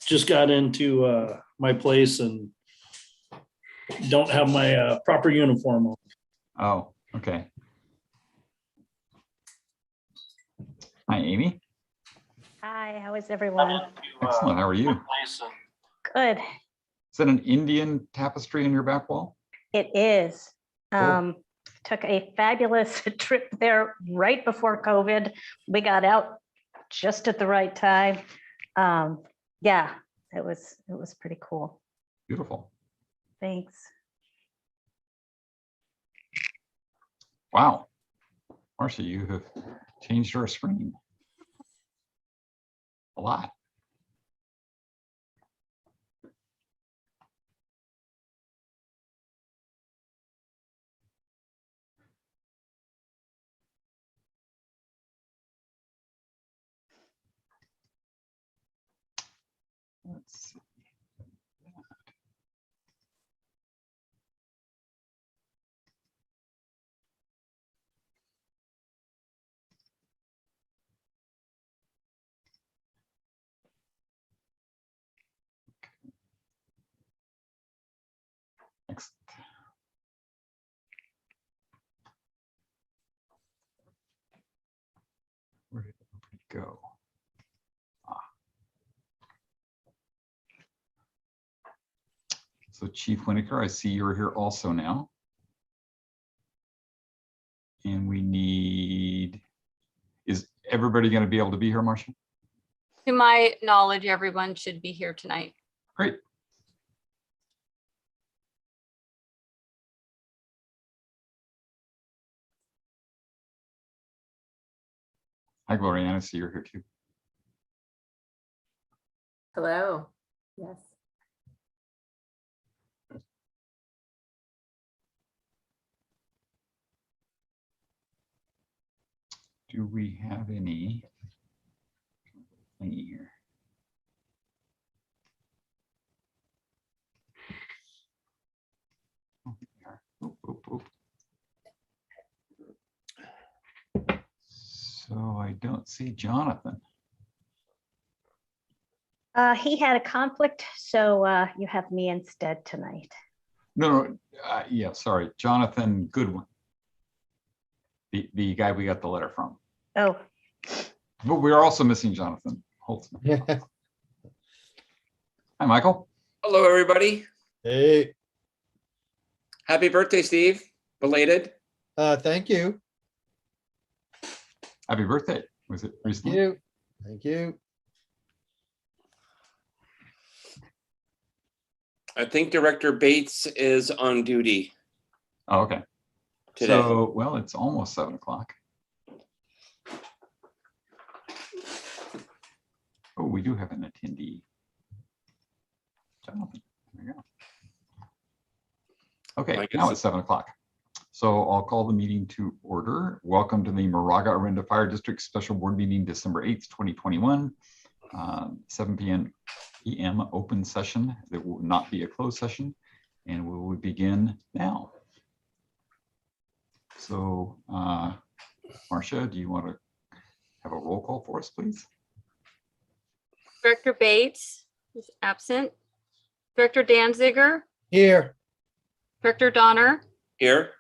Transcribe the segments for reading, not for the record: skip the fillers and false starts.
just got into my place and don't have my proper uniform on. Oh, okay. Hi, Amy. Hi, how is everyone? Excellent. How are you? Good. Is that an Indian tapestry in your back wall? It is. Cool. Took a fabulous trip there right before COVID. We got out just at the right time. Yeah, it was pretty cool. Beautiful. Thanks. Wow. Marcia, you have changed our screen a lot. Let's see. Next. Where did it go? So Chief Winokur, I see you're here also now. And we need, is everybody going to be able to be here, Marcia? To my knowledge, everyone should be here tonight. Great. Hi, Gloriana, I see you're here too. Hello. Yes. Do we have any thingy here? Oh, there. Oop, oop, oop. So I don't see Jonathan. He had a conflict, so you have me instead tonight. No, yeah, sorry, Jonathan Goodwin. The guy we got the letter from. Oh, But we're also missing Jonathan Holtzman. Yeah. Hi, Michael. Hello, everybody. Hey, Happy birthday, Steve. Belated. thank you. Happy birthday. Was it Thank recently? you. Thank you. I think Director Bates is on duty Oh, okay. today. So, well, it's almost 7 o'clock. Oh, we do have an attendee. Jonathan, there you go. Okay, I now guess- it's 7 o'clock. So I'll call the meeting to order. Welcome to the Moraga-Orinda Fire District Special Board Meeting, December 8th, 2021, 7 p.m. open session. There will not be a closed session, and we will begin now. So, Marcia, do you want to have a roll call for us, please? Director Bates is absent. Director Danziger, Here. Director Donner, Here.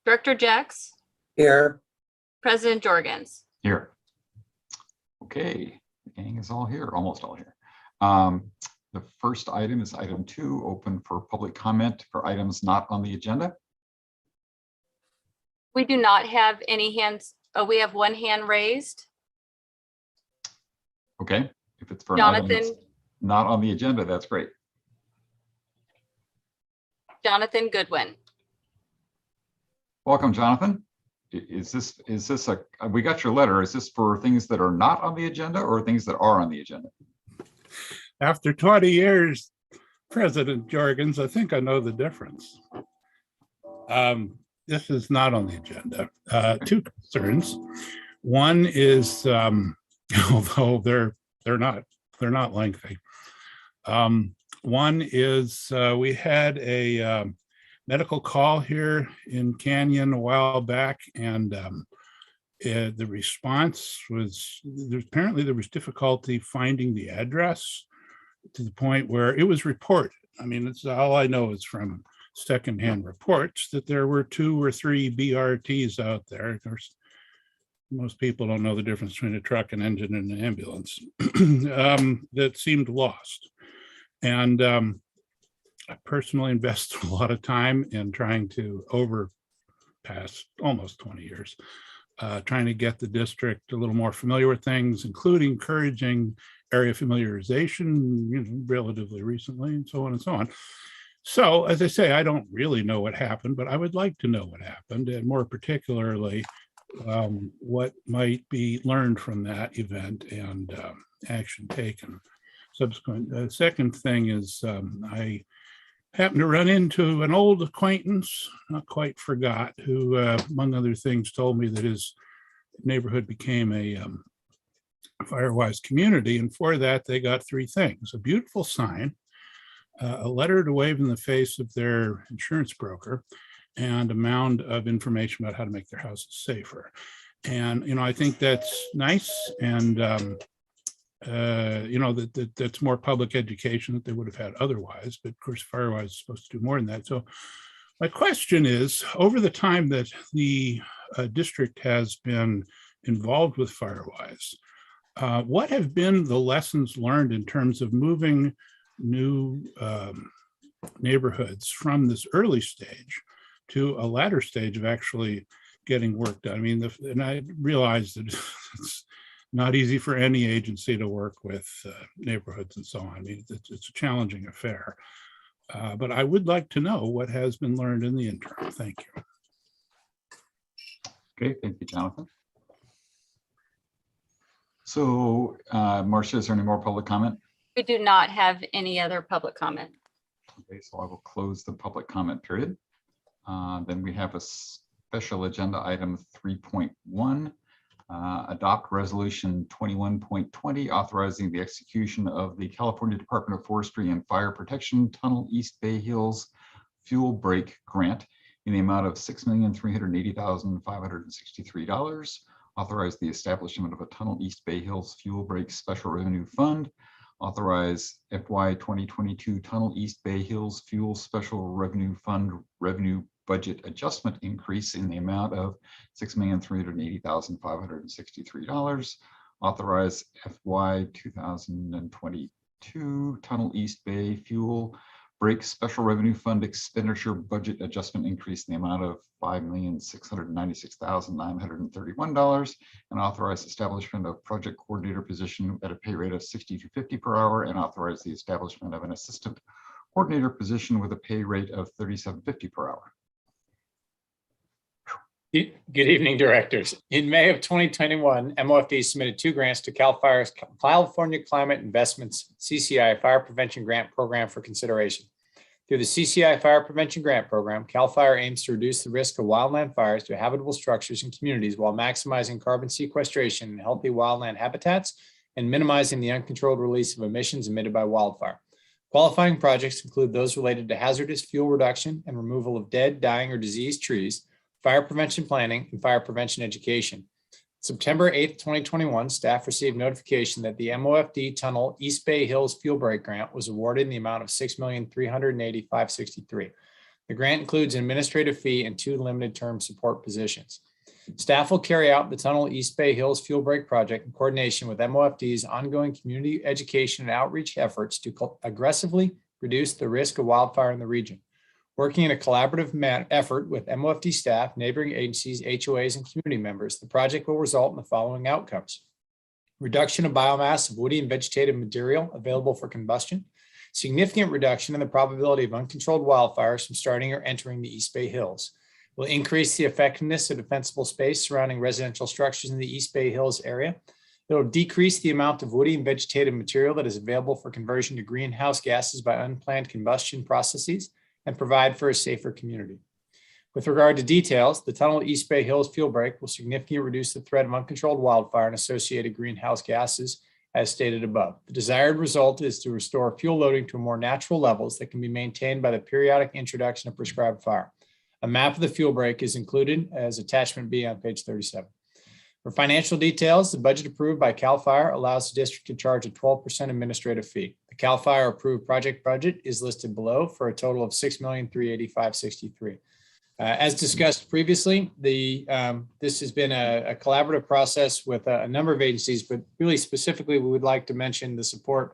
Director Jex, Here. President Jorgens. Here. Okay, the gang is all here, almost all here. The first item is item 2, open for public comment for items not on the agenda. We do not have any hands. Oh, we have one hand raised. Okay, if it's for an item that's Jonathan, not on the agenda, that's great. Jonathan Goodwin. Welcome, Jonathan. Is this a, we got your letter. Is this for things that are not on the agenda or things that are on the agenda? After 20 years, President Jorgens, I think I know the difference. This is not on the agenda. Two concerns. One is, although they're not lengthy. One is we had a medical call here in Canyon a while back, and the response was apparently there was difficulty finding the address. to the point where it was reported. I mean, it's all I know is from secondhand reports that there were 2 or 3 BRTs out there. Of course, most people don't know the difference between a truck, an engine, and an ambulance that seemed lost. And I personally invested a lot of time in trying to overpass almost 20 years, trying to get the district a little more familiar with things, including encouraging area familiarization, relatively recently, and so on and so on. So, as I say, I don't really know what happened, but I would like to know what happened, and more particularly, what might be learned from that event and action taken subsequent. The second thing is I happened to run into an old acquaintance, not quite forgot, who, among other things, told me that his neighborhood became a Firewise community, and for that they got 3 things: a beautiful sign, a letter to wave in the face of their insurance broker, and a mound of information about how to make their houses safer. And I think that's nice, and that's more public education that they would have had otherwise. But of course, Firewise is supposed to do more than that. So my question is, over the time that the district has been involved with Firewise, what have been the lessons learned in terms of moving new neighborhoods from this early stage to a latter stage of actually getting work done? I mean, and I realize that it's not easy for any agency to work with neighborhoods and so on. I mean, it's a challenging affair. But I would like to know what has been learned in the interim. Thank you. Okay, thank you, Jonathan. So, Marcia, is there any more public comment? We do not have any other public comment. Okay, so I will close the public comment period. Then we have a special agenda item 3.1, adopt resolution 21.20, authorizing the execution of the California Department of Forestry and Fire Protection Tunnel East Bay Hills Fuel Break Grant in the amount of $6,380,563. Authorize the establishment of a Tunnel East Bay Hills Fuel Break Special Revenue Fund. Authorize FY 2022 Tunnel East Bay Hills Fuel Special Revenue Fund revenue budget adjustment increase in the amount of $6,380,563. Authorize FY 2022 Tunnel East Bay Fuel Break Special Revenue Fund expenditure budget adjustment increase in the amount of $5,696,931, and authorize establishment of project coordinator position at a pay rate of $62.50 per hour, and authorize the establishment of an assistant coordinator position with a pay rate of $37.50 per hour. Good evening, directors. In May of 2021, Mofd submitted 2 grants to CAL FIRE's California Climate Investments CCI Fire Prevention Grant Program for consideration. Through the CCI Fire Prevention Grant Program, CAL FIRE aims to reduce the risk of wildland fires to habitable structures and communities while maximizing carbon sequestration in healthy wildland habitats and minimizing the uncontrolled release of emissions emitted by wildfire. Qualifying projects include those related to hazardous fuel reduction and removal of dead, dying, or diseased trees, fire prevention planning, and fire prevention education. September 8th, 2021, staff received notification that the Mofd Tunnel East Bay Hills Fuel Break Grant was awarded in the amount of $6,380,563. The grant includes an administrative fee and 2 limited term support positions. Staff will carry out the Tunnel East Bay Hills Fuel Break project in coordination with Mofd's ongoing community education and outreach efforts to aggressively reduce the risk of wildfire in the region. Working in a collaborative effort with Mofd staff, neighboring agencies, HOAs, and community members, the project will result in the following outcomes: reduction of biomass of woody and vegetative material available for combustion, significant reduction in the probability of uncontrolled wildfires from starting or entering the East Bay Hills, will increase the effectiveness of defensible space surrounding residential structures in the East Bay Hills area. It will decrease the amount of woody and vegetative material that is available for conversion to greenhouse gases by unplanned combustion processes, and provide for a safer community. With regard to details, the Tunnel East Bay Hills Fuel Break will significantly reduce the threat of uncontrolled wildfire and associated greenhouse gases, as stated above. The desired result is to restore fuel loading to more natural levels that can be maintained by the periodic introduction of prescribed fire. A map of the fuel break is included as attachment B on page 37. For financial details, the budget approved by CAL FIRE allows the district to charge a 12% administrative fee. The CAL FIRE approved project budget is listed below for a total of $6,385,063. As discussed previously, this has been a collaborative process with a number of agencies, but really specifically, we would like to mention the support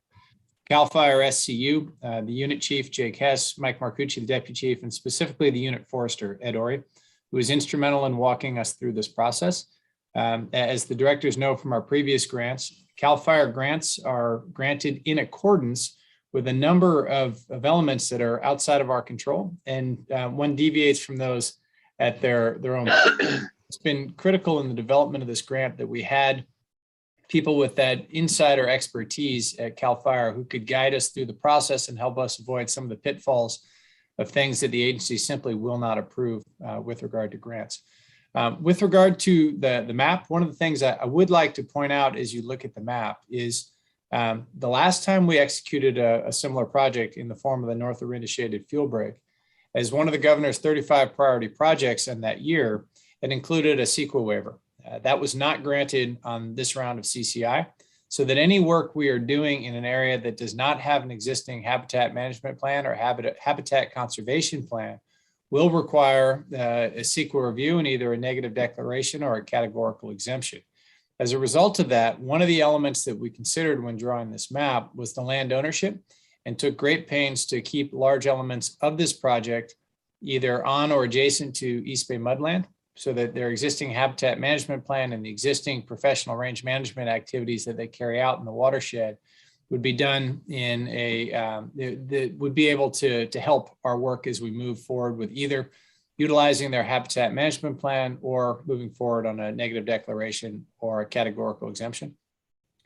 CAL FIRE SCU, the unit chief, Jake Hess, Mike Marcucci, the deputy chief, and specifically the unit forester, Ed Ori, who was instrumental in walking us through this process. As the directors know from our previous grants, CAL FIRE grants are granted in accordance with a number of elements that are outside of our control, and one deviates from those at their own. It's been critical in the development of this grant that we had people with that insider expertise at CAL FIRE who could guide us through the process and help us avoid some of the pitfalls of things that the agency simply will not approve with regard to grants. With regard to the map, one of the things I would like to point out as you look at the map is the last time we executed a similar project in the form of the North Orinda Shaded Fuel Break, as one of the governor's 35 priority projects in that year, it included a CEQA waiver. That was not granted on this round of CCI, so that any work we are doing in an area that does not have an existing habitat management plan or habitat conservation plan will require a CEQA review and either a negative declaration or a categorical exemption. As a result of that, one of the elements that we considered when drawing this map was the land ownership, and took great pains to keep large elements of this project either on or adjacent to East Bay mudland, so that their existing habitat management plan and the existing professional range management activities that they carry out in the watershed would be done in that would be able to help our work as we move forward with either utilizing their habitat management plan or moving forward on a negative declaration or a categorical exemption.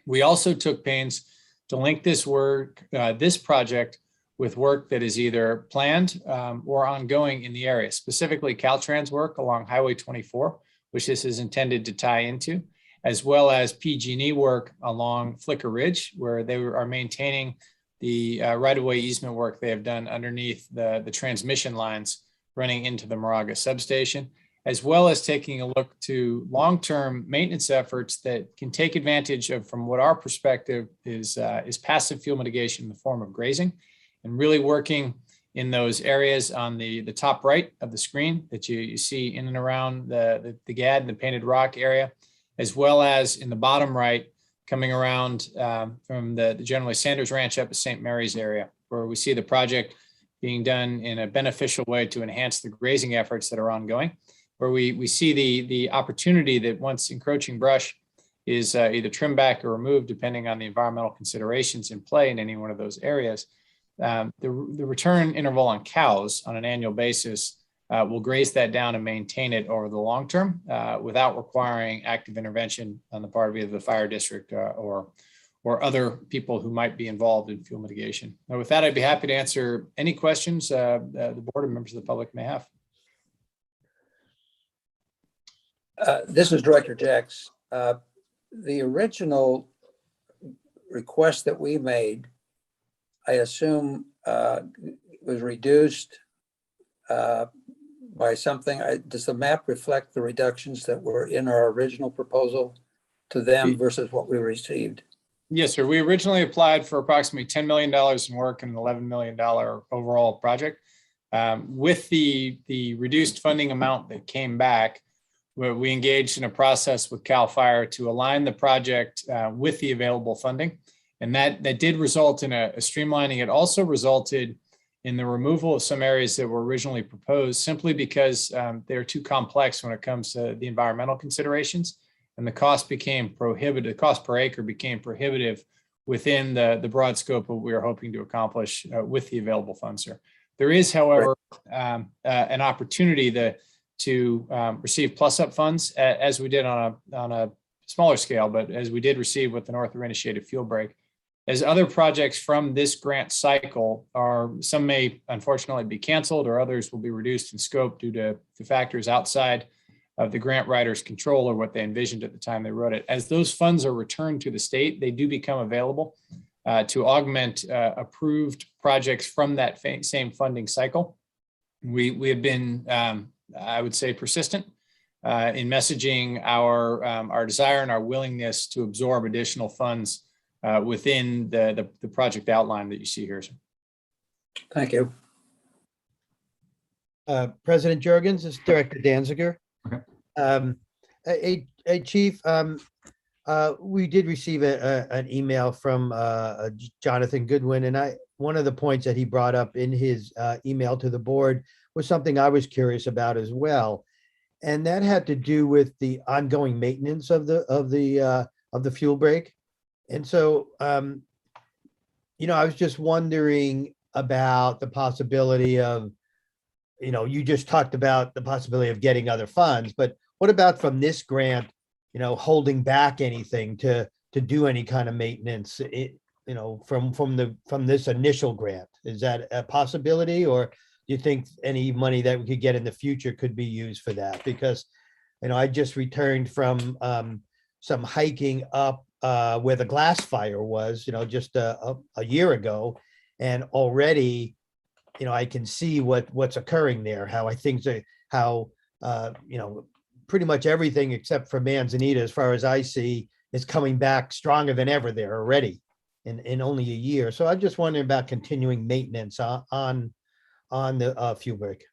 We also took pains to link this work, this project, with work that is either planned or ongoing in the area, specifically Caltrans work along Highway 24, which this is intended to tie into, as well as PG&E work along Flicker Ridge, where they are maintaining the right-of-way easement work they have done underneath the transmission lines running into the Moraga substation, as well as taking a look to long-term maintenance efforts that can take advantage of, from what our perspective is passive fuel mitigation in the form of grazing, and really working in those areas on the top right of the screen that you see in and around the GAD and the Painted Rock area, as well as in the bottom right, coming around from the General Sanders Ranch up to St. Mary's area, where we see the project being done in a beneficial way to enhance the grazing efforts that are ongoing, where we see the opportunity that once encroaching brush is either trimmed back or removed, depending on the environmental considerations in play in any one of those areas, the return interval on cows on an annual basis will graze that down and maintain it over the long term without requiring active intervention on the part of either the fire district or other people who might be involved in fuel mitigation. Now, with that, I'd be happy to answer any questions the board and members of the public may have. This is Director Jex. The original request that we made, I assume, was reduced by something. Does the map reflect the reductions that were in our original proposal to them versus what we received? Yes, sir. We originally applied for approximately $10 million in work and an $11 million overall project. With the reduced funding amount that came back, we engaged in a process with CAL FIRE to align the project with the available funding. And that did result in a streamlining. It also resulted in the removal of some areas that were originally proposed simply because they're too complex when it comes to the environmental considerations, and the cost became prohibitive. The cost per acre became prohibitive within the broad scope of what we were hoping to accomplish with the available funds, sir. There is, however, an opportunity to receive plus-up funds as we did on a smaller scale, but as we did receive with the North Orinda Shaded Fuel Break. As other projects from this grant cycle some may unfortunately be canceled, or others will be reduced in scope due to factors outside of the grant writer's control or what they envisioned at the time they wrote it. As those funds are returned to the state, they do become available to augment approved projects from that same funding cycle. We have been, I would say, persistent in messaging our desire and our willingness to absorb additional funds within the project outline that you see here. Sir. Thank you. President Jurgens, it's Director Danziger. Okay. Chief, we did receive an email from Jonathan Goodwin, and one of the points that he brought up in his email to the board was something I was curious about as well, and that had to do with the ongoing maintenance of the fuel break. And so, I was just wondering about the possibility of, you just talked about the possibility of getting other funds, but what about from this grant, holding back anything to do any kind of maintenance, from this initial grant? Is that a possibility, or do you think any money that we could get in the future could be used for that? Because, I just returned from some hiking up where the glass fire was, just a year ago, and already, I can see what's occurring there, pretty much everything except for Manzanita, as far as I see, is coming back stronger than ever there already in only a year. So I'm just wondering about continuing maintenance on the fuel break.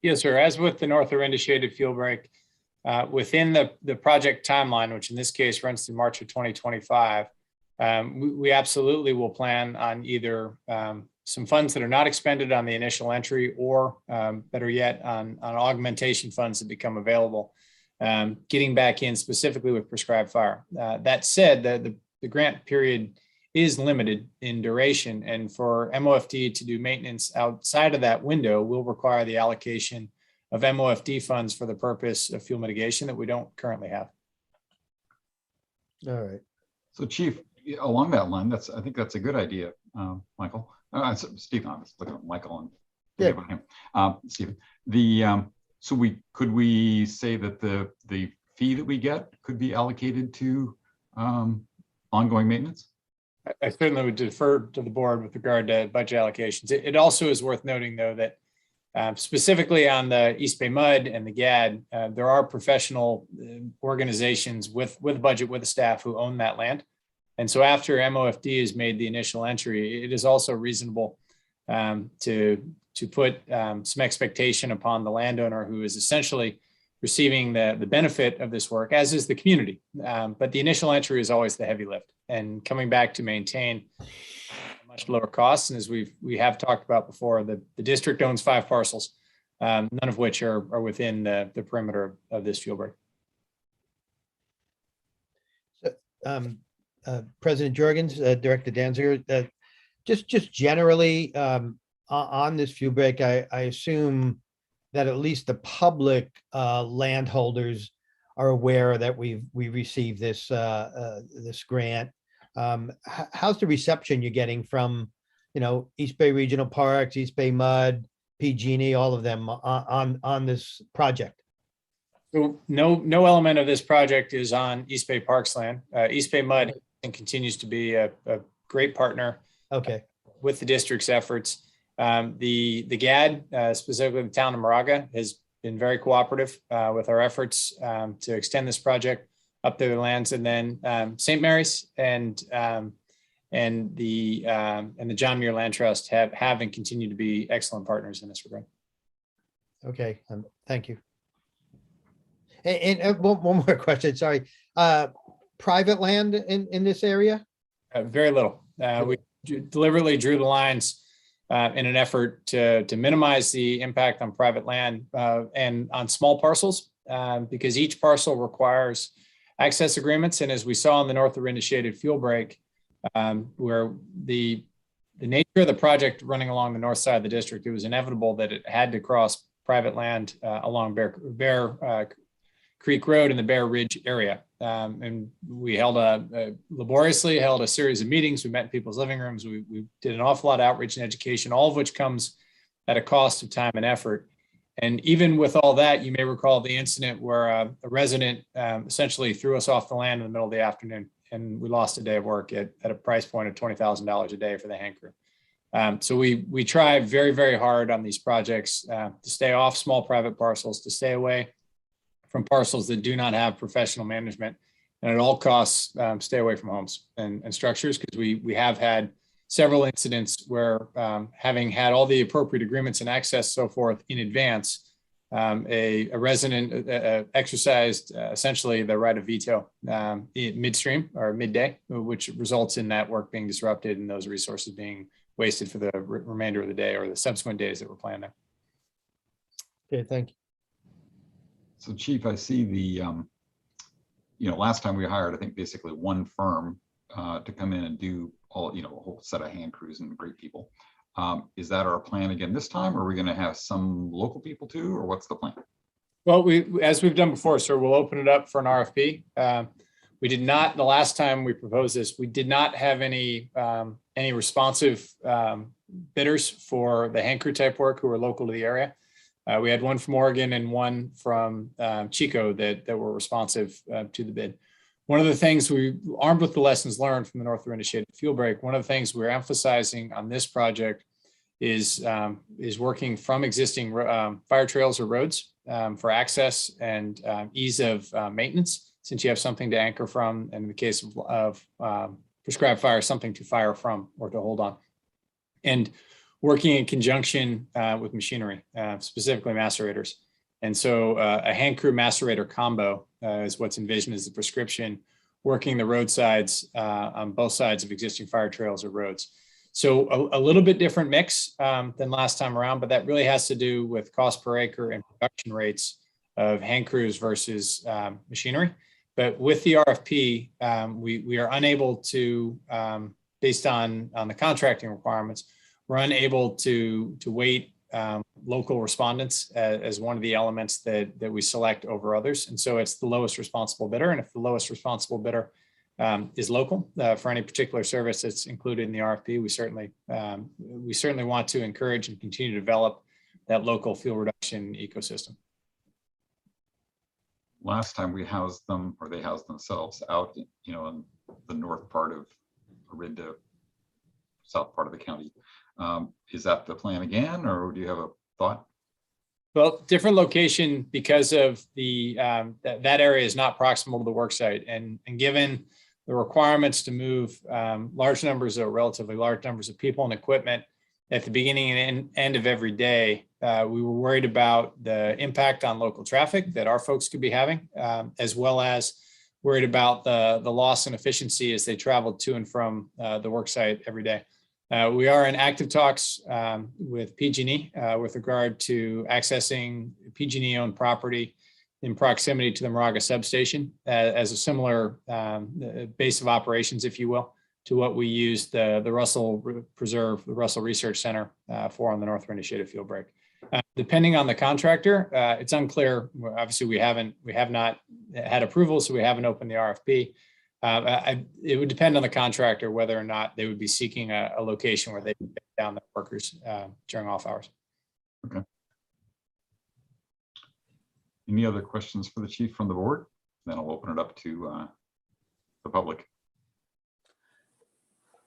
Yes, sir. As with the North Orinda shaded fuel break, within the project timeline, which in this case runs through March of 2025, we absolutely will plan on either some funds that are not expended on the initial entry, or better yet, on augmentation funds that become available, getting back in specifically with prescribed fire. That said, the grant period is limited in duration, and for MOFD to do maintenance outside of that window will require the allocation of MOFD funds for the purpose of fuel mitigation that we don't currently have. All right. So Chief, along that line, I think that's a good idea, Michael. Stephen, I was looking at Michael and Yeah. about him. Stephen, could we say that the fee that we get could be allocated to ongoing maintenance? I certainly would defer to the board with regard to budget allocations. It also is worth noting, though, that specifically on the East Bay Mud and the GAD, there are professional organizations with budget, with the staff who own that land. And so after MOFD has made the initial entry, it is also reasonable to put some expectation upon the landowner, who is essentially receiving the benefit of this work, as is the community. But the initial entry is always the heavy lift, and coming back to maintain much lower costs. And as we have talked about before, the district owns 5 parcels, none of which are within the perimeter of this fuel break. President Jurgens, Director Danziger, just generally on this fuel break, I assume that at least the public landholders are aware that we received this this grant. How's the reception you're getting from, East Bay Regional Parks, East Bay Mud, PG&E, all of them on this project? So no element of this project is on East Bay Parks land. East Bay Mud continues to be a great partner. Okay. With the district's efforts. The GAD, specifically the town of Moraga, has been very cooperative with our efforts to extend this project up their lands, and then St. Mary's and the John Muir Land Trust have and continue to be excellent partners in this regard. Okay, thank you. And one more question, sorry. Private land in this area? Very little. We deliberately drew the lines in an effort to minimize the impact on private land and on small parcels, because each parcel requires access agreements. And as we saw in the North Orinda shaded fuel break, where the nature of the project running along the north side of the district, it was inevitable that it had to cross private land along Bear Creek Road in the Bear Ridge area. And we laboriously held a series of meetings. We met in people's living rooms. We did an awful lot of outreach and education, all of which comes at a cost of time and effort. And even with all that, you may recall the incident where a resident essentially threw us off the land in the middle of the afternoon, and we lost a day of work at a price point of $20,000 a day for the hand crew. So we try very, very hard on these projects to stay off small private parcels, to stay away from parcels that do not have professional management, And at all costs, stay away from homes and structures, because we have had several incidents where, having had all the appropriate agreements and access, so forth in advance, a resident exercised essentially the right of veto midstream or midday, which results in that work being disrupted and those resources being wasted for the remainder of the day or the subsequent days that were planned there. Okay, thank you. So Chief, I see the, last time we hired, I think basically one firm to come in and do all, a whole set of hand crews and great people. Is that our plan again this time? Or are we going to have some local people too, or what's the plan? Well, as we've done before, sir, we'll open it up for an RFP. We did not, the last time we proposed this, we did not have any responsive bidders for the hand crew type work who were local to the area. We had one from Oregon and one from Chico that were responsive to the bid. One of the things armed with the lessons learned from the North Orinda Shaded Fuel Break, one of the things we're emphasizing on this project is working from existing fire trails or roads for access and ease of maintenance, since you have something to anchor from, and in the case of prescribed fire, something to fire from or to hold on. And working in conjunction with machinery, specifically macerators. And so a hand crew macerator combo is what's envisioned as the prescription, working the roadsides on both sides of existing fire trails or roads. So a little bit different mix than last time around, but that really has to do with cost per acre and production rates of hand crews versus machinery. But with the RFP, we are unable to, based on the contracting requirements, we're unable to weight local respondents as one of the elements that we select over others. And so it's the lowest responsible bidder. And if the lowest responsible bidder is local for any particular service that's included in the RFP, we certainly want to encourage and continue to develop that local fuel reduction ecosystem. Last time we housed them, or they housed themselves out, in the north part of Orinda, south part of the county. Is that the plan again, or do you have a thought? Well, different location because of the that area is not proximal to the work site, and given the requirements to move relatively large numbers of people and equipment at the beginning and end of every day, we were worried about the impact on local traffic that our folks could be having, as well as worried about the loss in efficiency as they traveled to and from the work site every day. We are in active talks with PG&E with regard to accessing PG&E owned property in proximity to the Moraga substation as a similar base of operations, if you will, to what we used the Russell Preserve, the Russell Research Center for on the North Orinda Shaded Fuel Break. Depending on the contractor, it's unclear. Obviously, we have not had approval, so we haven't opened the RFP. It would depend on the contractor whether or not they would be seeking a location where they can get down the workers during off hours. Okay. Any other questions for the chief from the board? Then I'll open it up to the public.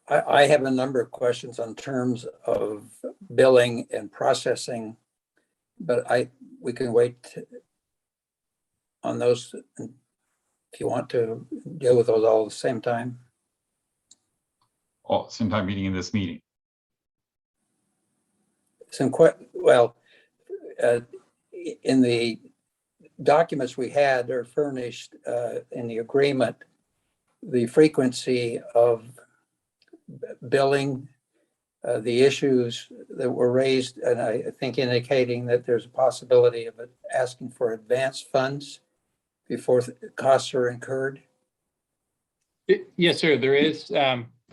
I have a number of questions on terms of billing and processing, but we can wait on those if you want to deal with those all at the same time. Oh, same time meeting in this meeting. In the documents we had are furnished in the agreement, the frequency of billing, the issues that were raised, and I think indicating that there's a possibility of it asking for advance funds before costs are incurred. Yes, sir. There is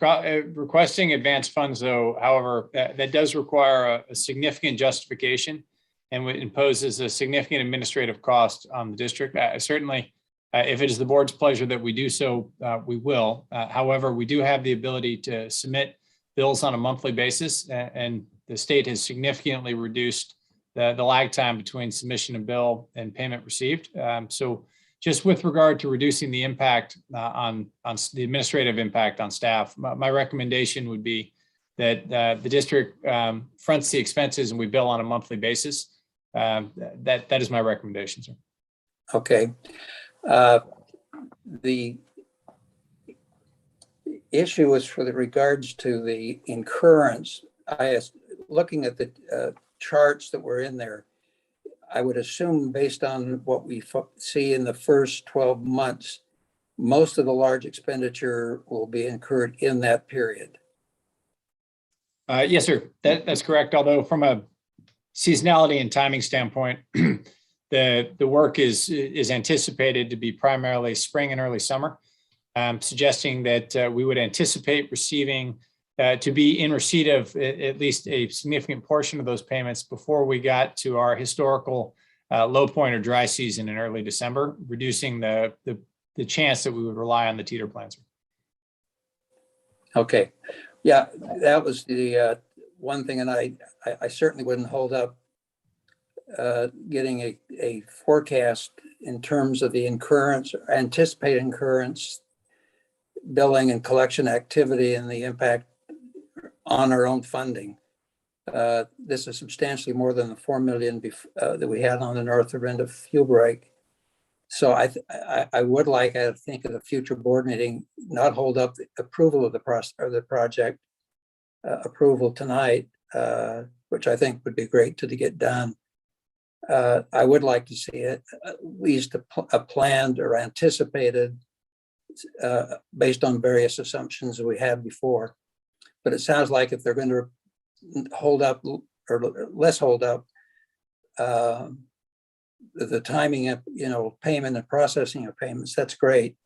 requesting advance funds, though. However, that does require a significant justification and imposes a significant administrative cost on the district. Certainly, if it is the board's pleasure that we do so, we will. However, we do have the ability to submit bills on a monthly basis, and the state has significantly reduced the lag time between submission of bill and payment received. So just with regard to reducing the impact on the administrative impact on staff, my recommendation would be that the district fronts the expenses and we bill on a monthly basis. That is my recommendation, sir. Okay. The issue is for the regards to the incurrence. Looking at the charts that were in there, I would assume based on what we see in the first 12 months, most of the large expenditure will be incurred in that period. Yes, sir. That's correct. Although from a seasonality and timing standpoint, the work is anticipated to be primarily spring and early summer, suggesting that we would anticipate receiving to be in receipt of at least a significant portion of those payments before we got to our historical low point or dry season in early December, reducing the chance that we would rely on the teeter plants. Okay, yeah, that was the one thing, and I certainly wouldn't hold up getting a forecast in terms of the incurrence, anticipated incurrence, billing and collection activity, and the impact on our own funding. This is substantially more than the 4 million that we had on the North Orinda fuel break. So I would like, I think, at a future board meeting, not hold up the approval of the project approval tonight, which I think would be great to get done. I would like to see it at least a planned or anticipated based on various assumptions that we had before. But it sounds like if they're going to hold up or less hold up the timing of, payment and processing of payments, that's great.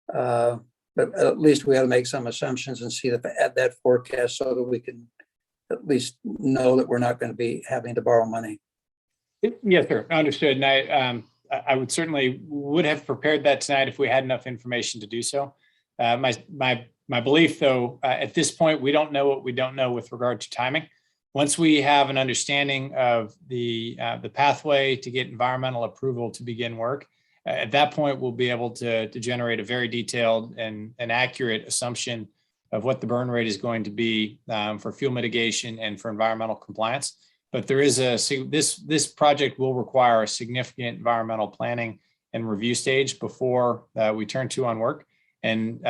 But at least we got to make some assumptions and see that forecast so that we can at least know that we're not going to be having to borrow money. Yes, sir. Understood. And I would certainly would have prepared that tonight if we had enough information to do so. My belief, though, at this point, we don't know what we don't know with regard to timing. Once we have an understanding of the pathway to get environmental approval to begin work, at that point, we'll be able to generate a very detailed and accurate assumption of what the burn rate is going to be for fuel mitigation and for environmental compliance. But there is this project will require a significant environmental planning and review stage before we turn on work. And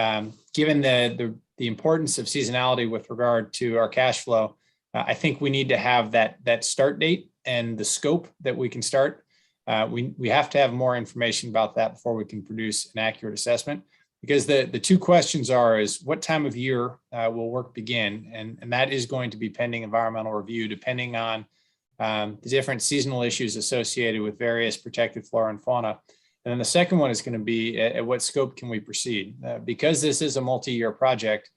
given the importance of seasonality with regard to our cash flow, I think we need to have that start date and the scope that we can start. We have to have more information about that before we can produce an accurate assessment. Because the two questions is what time of year will work begin? And that is going to be pending environmental review, depending on the different seasonal issues associated with various protected flora and fauna. And then the second one is going to be at what scope can we proceed? Because this is a multi-year project,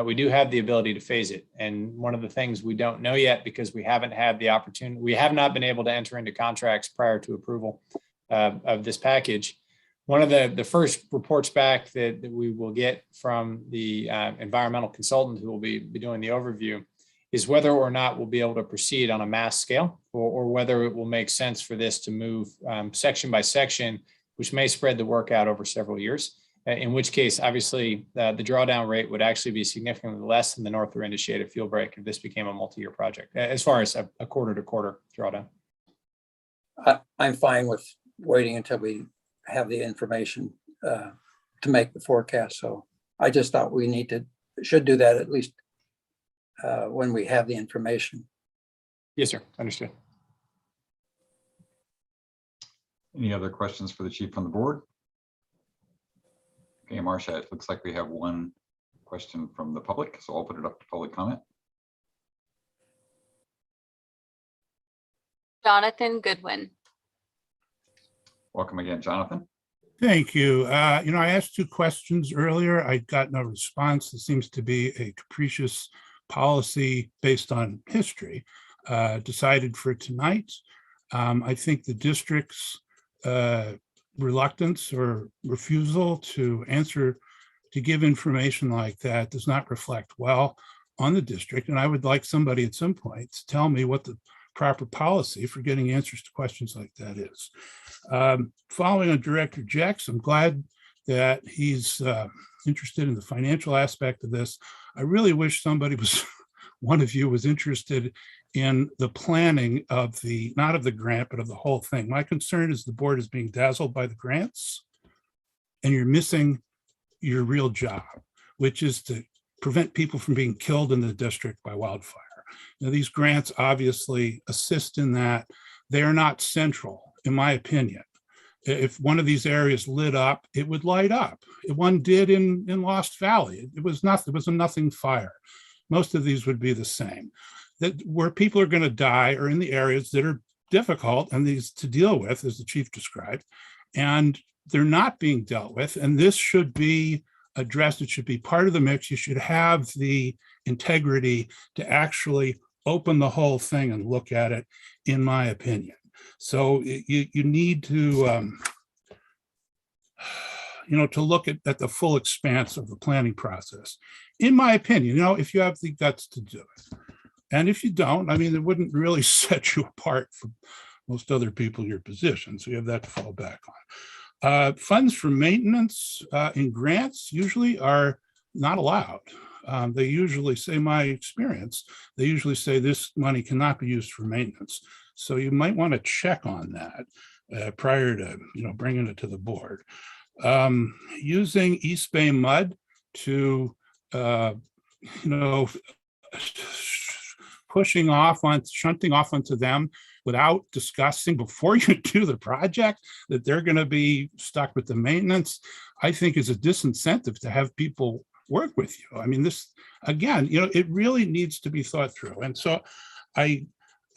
we do have the ability to phase it. And one of the things we don't know yet, because we haven't had the opportunity, we have not been able to enter into contracts prior to approval of this package. One of the first reports back that we will get from the environmental consultant who will be doing the overview is whether or not we'll be able to proceed on a mass scale, or whether it will make sense for this to move section by section, which may spread the work out over several years, in which case, obviously, the drawdown rate would actually be significantly less than the North Orinda shaded fuel break if this became a multi-year project, as far as a quarter-to-quarter drawdown. I'm fine with waiting until we have the information to make the forecast. So I just thought we should do that at least when we have the information. Yes, sir. Understood. Any other questions for the chief on the board? Okay, Marcia, it looks like we have one question from the public, so I'll put it up to public comment. Jonathan Goodwin. Welcome again, Jonathan. Thank you. I asked two questions earlier. I got no response. It seems to be a capricious policy based on history decided for tonight. I think the district's reluctance or refusal to give information like that does not reflect well on the district. And I would like somebody at some point to tell me what the proper policy for getting answers to questions like that is. Following on Director Jex, I'm glad that he's interested in the financial aspect of this. I really wish one of you was interested in the planning of not of the grant, but of the whole thing. My concern is the board is being dazzled by the grants and you're missing your real job, which is to prevent people from being killed in the district by wildfire. Now, these grants obviously assist in that. They are not central, in my opinion. If one of these areas lit up, it would light up. One did in Lost Valley. It was a nothing fire. Most of these would be the same. That where people are going to die are in the areas that are difficult and these to deal with, as the chief described, and they're not being dealt with. And this should be addressed. It should be part of the mix. You should have the integrity to actually open the whole thing and look at it, in my opinion. So you need to, to look at the full expanse of the planning process, in my opinion, if you have the guts to do it. And if you don't, I mean, it wouldn't really set you apart from most other people in your position. So you have that to fall back on. Funds for maintenance in grants usually are not allowed. They usually say, my experience, they usually say this money cannot be used for maintenance. So you might want to check on that prior to, bringing it to the board. Using East Bay mud to, shunting off onto them without discussing before you do the project that they're going to be stuck with the maintenance, I think is a disincentive to have people work with you. I mean, this, again, it really needs to be thought through. And so I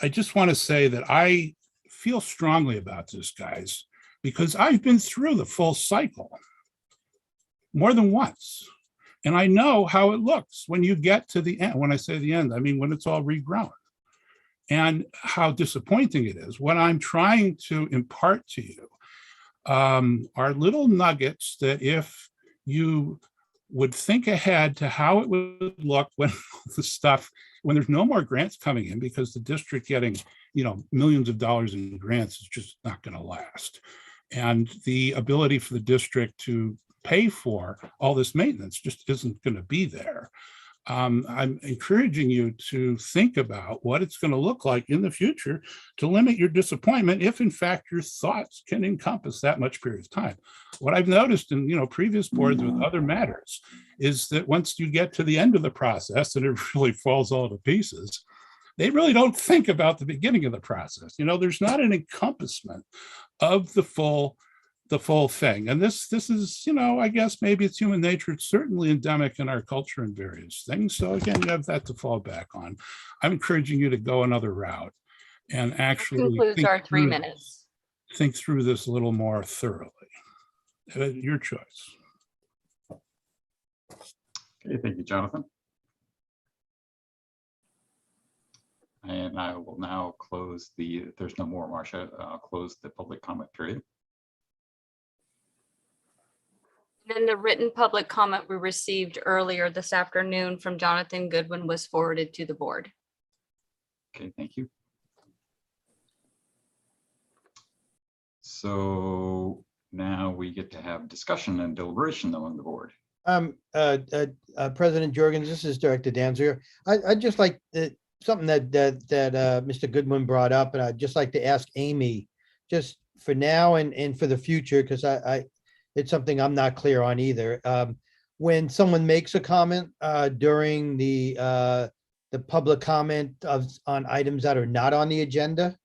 just want to say that I feel strongly about this, guys, because I've been through the full cycle more than once. And I know how it looks when you get to the end. When I say the end, I mean when it's all regrown, and how disappointing it is. What I'm trying to impart to you are little nuggets that if you would think ahead to how it would look when when there's no more grants coming in, because the district getting, millions of dollars in grants is just not going to last. And the ability for the district to pay for all this maintenance just isn't going to be there. I'm encouraging you to think about what it's going to look like in the future to limit your disappointment if in fact your thoughts can encompass that much period of time. What I've noticed in previous boards with other matters is that once you get to the end of the process and it really falls all to pieces, they really don't think about the beginning of the process. There's not an encompassment of the full thing. And this is, I guess maybe it's human nature. It's certainly endemic in our culture and various things. So again, you have that to fall back on. I'm encouraging you to go another route and actually Concludes our 3 minutes. Think through this a little more thoroughly. Your choice. Okay, thank you, Jonathan. And I will now close if there's no more, Marcia, I'll close the public comment period. Then the written public comment we received earlier this afternoon from Jonathan Goodwin was forwarded to the board. Okay, thank you. So now we get to have discussion and deliberation among the board. President Jorgens, this is Director Danziger. I'd just like something that Mr. Goodwin brought up, and I'd just like to ask Amy, just for now and for the future, because it's something I'm not clear on either. When someone makes a comment during the public comment on items that are not on the agenda,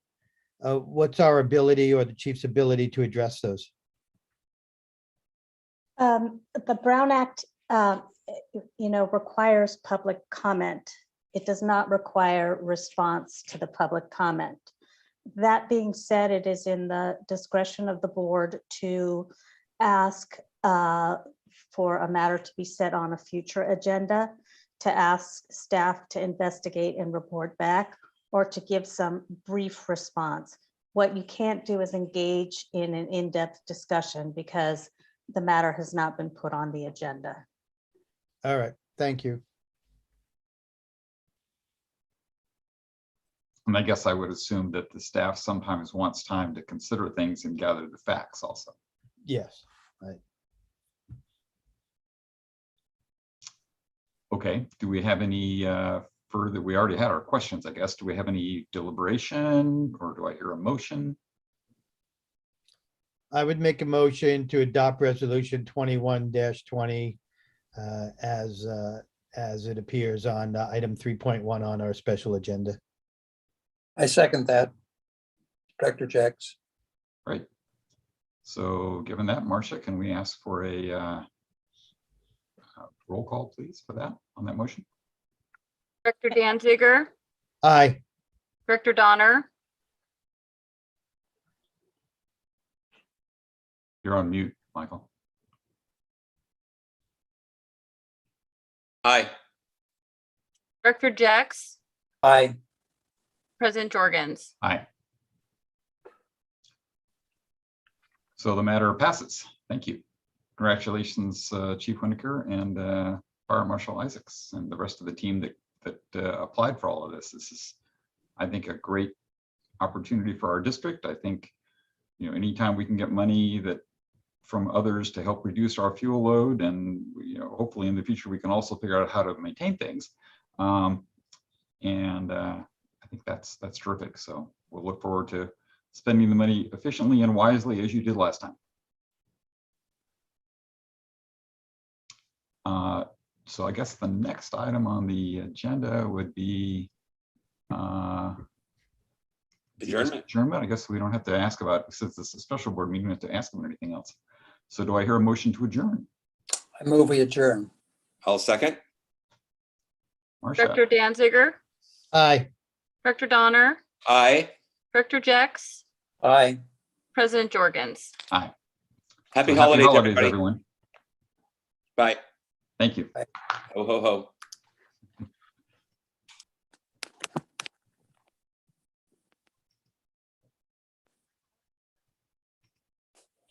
what's our ability or the chief's ability to address those? The Brown Act, requires public comment. It does not require response to the public comment. That being said, it is in the discretion of the board to ask for a matter to be set on a future agenda, to ask staff to investigate and report back, or to give some brief response. What you can't do is engage in an in-depth discussion because the matter has not been put on the agenda. All right, thank you. And I guess I would assume that the staff sometimes wants time to consider things and gather the facts also. Yes. Right. Okay, do we have any further? We already had our questions, I guess. Do we have any deliberation, or do I hear a motion? I would make a motion to adopt resolution 21-20 as it appears on item 3.1 on our special agenda. I second that. Director Jex. Right. So given that, Marcia, can we ask for a roll call, please, for that, on that motion? Director Danziger, Aye. Director Donner, You're on mute, Michael. Aye. Director Jex, Aye. President Jorgens. Aye. So the matter passes. Thank you. Congratulations, Chief Winokur and Fire Marshal Isaacs and the rest of the team that applied for all of this. This is, I think, a great opportunity for our district. I think, anytime we can get money from others to help reduce our fuel load, and hopefully in the future we can also figure out how to maintain things. I think that's terrific. So we'll look forward to spending the money efficiently and wisely as you did last time. So I guess the next item on the agenda would be Adjournment. Adjournment. I guess we don't have to ask about, since it's a special board meeting, we don't have to ask them anything else. So do I hear a motion to adjourn? I move we adjourn. I'll second. Marcia? Director Danziger, Aye. Director Donner, Aye. Director Jex, Aye. President Jorgens. Aye. Happy So holidays, holidays, everybody. everyone. Bye. Thank you. Ho, ho, ho.